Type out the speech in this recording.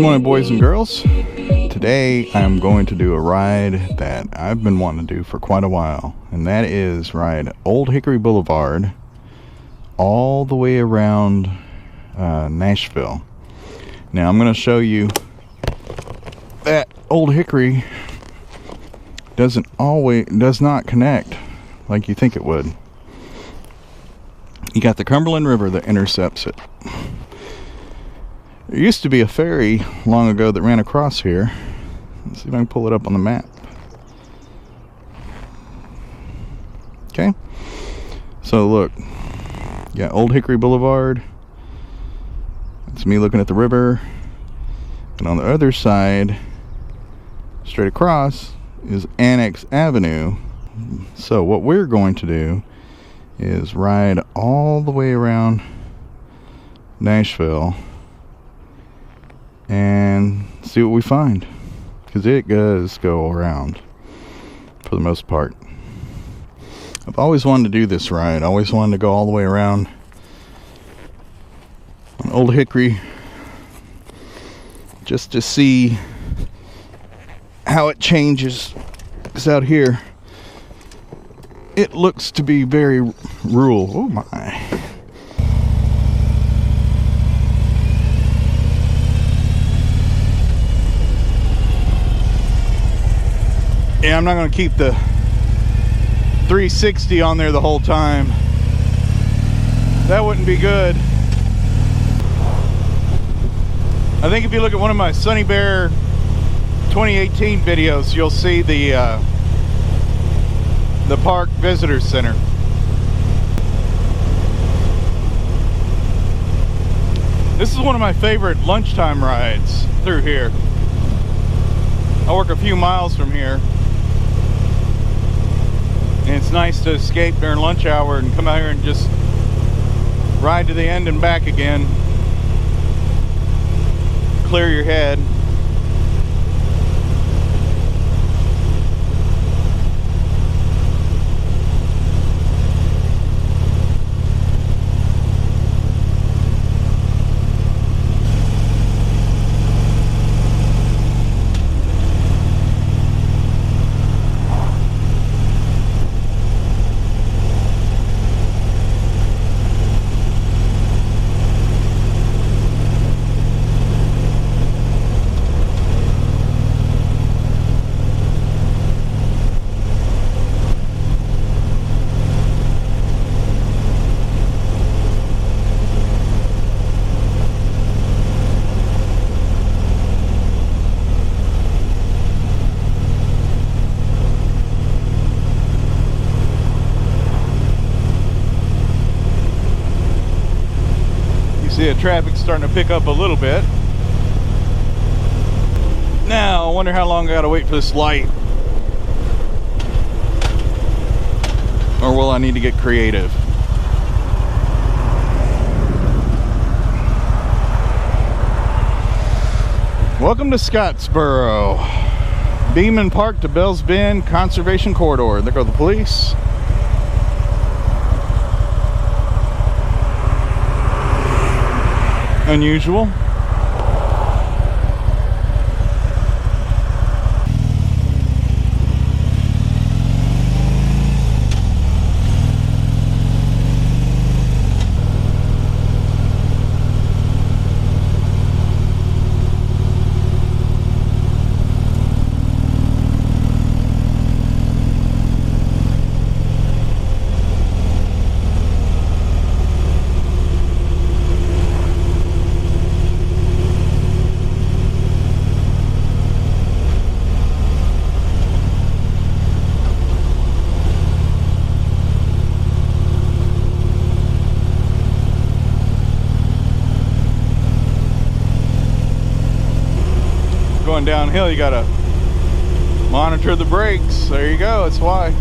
morning, boys and girls. Today I'm going to do a ride that I've been wanting to do for quite a while, and that is ride Old Hickroy Blvd all the way around Nashville. Now I'm going to show you that Old Hickory does not connect like you think it would. You got the Cumberland River that intercepts it. There used to be a ferry long ago that ran across here. Let's see if I can pull it up on the map. Okay. So look, you got Old Hickroy Blvd. That's me looking at the river. And on the other side, straight across, is Annex Avenue. So what we're going to do is ride all the way around Nashville and see what we find, because it does go around for the most part. I've always wanted to do this ride. I always wanted to go all the way around on Old Hickory just to see how it changes. Because out here it looks to be very rural. Oh my. Yeah, I'm not going to keep the 360 on there the whole time. That wouldn't be good. I think if you look at one of my Sunny Bear 2018 videos, you'll see the park visitor center. This is one of my favorite lunchtime rides through here. I work a few miles from here, and it's nice to escape during lunch hour and come out here and just ride to the end and back again. Clear your head. The traffic's starting to pick up a little bit. Now, I wonder how long I gotta wait for this light. Or will I need to get creative? Welcome to Scottsboro. Beeman Park to Bells Bend Conservation Corridor. There go the police. Unusual. Going downhill, you gotta monitor the brakes. There you go, that's why.